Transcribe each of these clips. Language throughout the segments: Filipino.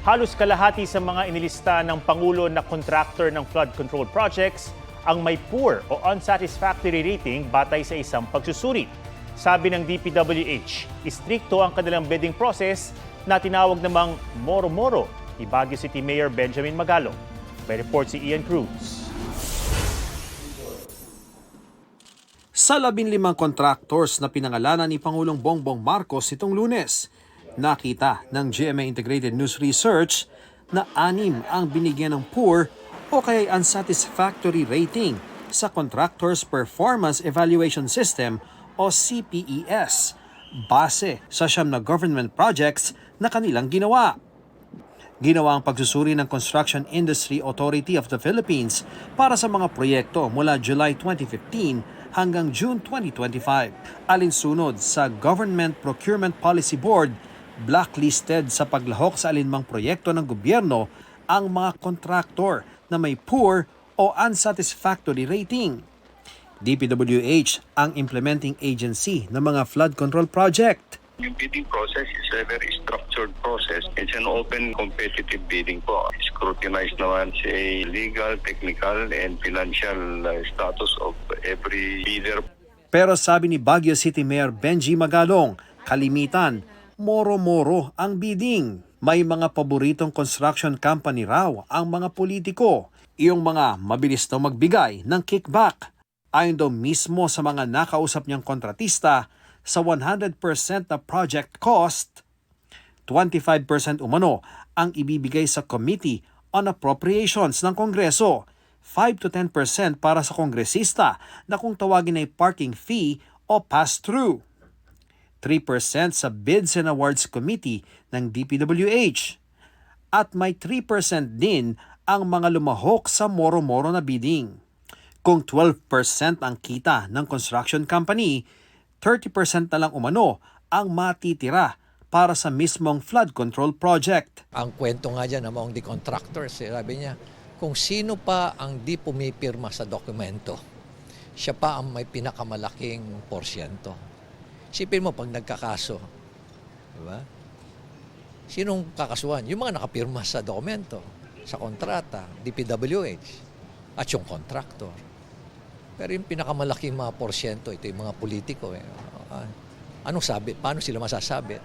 Halos kalahati sa mga inilista ng Pangulo na contractor ng flood control projects ang may poor o unsatisfactory rating batay sa isang pagsusuri. Sabi ng DPWH, istrikto ang kanilang bidding process na tinawag namang moro-moro ni Baguio City Mayor Benjamin Magalong. May report si Ian Cruz. Sa 15 contractors na pinangalanan ni Pangulong Bongbong Marcos itong Lunes, nakita ng GMA Integrated News Research na 6 ang binigyan ng poor o kaya unsatisfactory rating sa Contractors Performance Evaluation System o CPES base sa 9 na government projects na kanilang ginawa. Ginawa ang pagsusuri ng Construction Industry Authority of the Philippines para sa mga proyekto mula July 2015 hanggang June 2025. Alinsunod sa Government Procurement Policy Board, blacklisted sa paglahok sa alinmang proyekto ng gobyerno ang mga kontraktor na may poor o unsatisfactory rating. DPWH ang implementing agency ng mga flood control project. Yung bidding process is a very structured process. It's an open competitive bidding po. Scrutinize naman sa legal, technical, and financial status of every bidder. Pero sabi ni Baguio City Mayor Benji Magalong, kalimitan, moro-moro ang bidding. May mga paboritong construction company raw ang mga politiko, iyong mga mabilis daw magbigay ng kickback. Ayon daw mismo sa mga nakausap niyang kontratista, sa 100% na project cost, 25% umano ang ibibigay sa Committee on Appropriations ng Kongreso, 5 to 10% para sa kongresista na kung tawagin ay parking fee o pass-through, 3% sa Bids and Awards Committee ng DPWH, at may 3% din ang mga lumahok sa moro-moro na bidding. Kung 12% ang kita ng construction company, 30% na lang umano ang matitira para sa mismong flood control project. Ang kwento nga dyan among the contractors, sabi niya, kung sino pa ang di pumipirma sa dokumento, siya pa ang may pinakamalaking porsyento. Isipin mo pag nagkakaso, di ba? Sinong kakasuhan? Yung mga nakapirma sa dokumento, sa kontrata, DPWH, at yung contractor. Pero yung pinakamalaking mga porsyento, ito yung mga politiko. Anong sabi? Paano sila masasabi?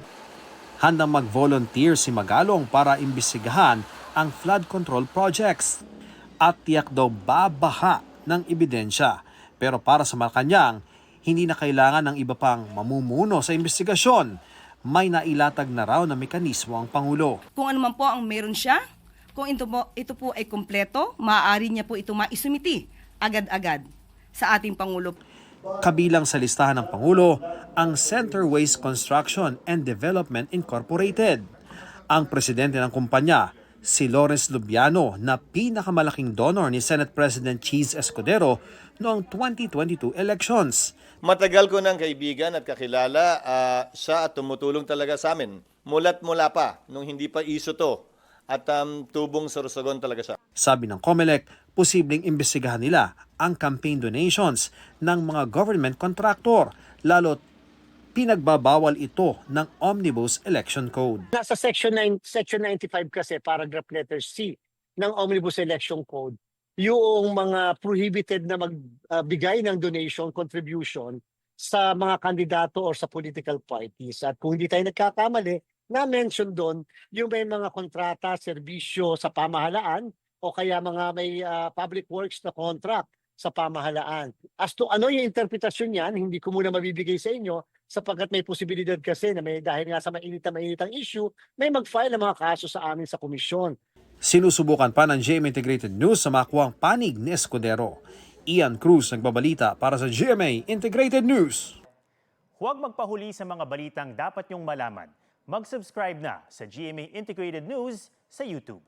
Handang mag-volunteer si Magalong para imbestigahan ang flood control projects at tiyak daw babaha ng ebidensya. Pero para sa Malacanang, hindi na kailangan ng iba pang mamumuno sa investigasyon. May nailatag na raw na mekanismo ang Pangulo. Kung ano man po ang meron siya, kung ito po ay kumpleto, maaari niya po ito maisumiti agad-agad sa ating Pangulo. Kabilang sa listahan ng Pangulo, ang Centerways Construction and Development Incorporated. Ang presidente ng kumpanya, si Lawrence Lubiano, na pinakamalaking donor ni Senate President Cheese Escudero noong 2022 elections. Matagal ko ng kaibigan at kakilala siya at tumutulong talaga sa amin. Mula pa, nung hindi pa iso to. At tubong sorsogon talaga siya. Sabi ng COMELEC, posibleng imbestigahan nila ang campaign donations ng mga government contractor, lalo't pinagbabawal ito ng Omnibus Election Code. Nasa Section 95 kasi, paragraph letter C ng Omnibus Election Code, yung mga prohibited na magbigay ng donation, contribution sa mga kandidato or sa political parties. At kung hindi tayo nagkakamali, na-mention doon yung may mga kontrata, serbisyo sa pamahalaan o kaya mga may public works na contract sa pamahalaan. As to ano yung interpretasyon niyan, hindi ko muna mabibigay sa inyo sapagkat may posibilidad kasi na may dahil nga sa mainit-mainitang issue, may mag-file ng mga kaso sa amin sa komisyon. Sinusubukan pa ng GMA Integrated News sa makuhang panig ni Escudero. Ian Cruz nagbabalita para sa GMA Integrated News. Huwag magpahuli sa mga balitang dapat niyong malaman. Mag-subscribe na sa GMA Integrated News sa YouTube.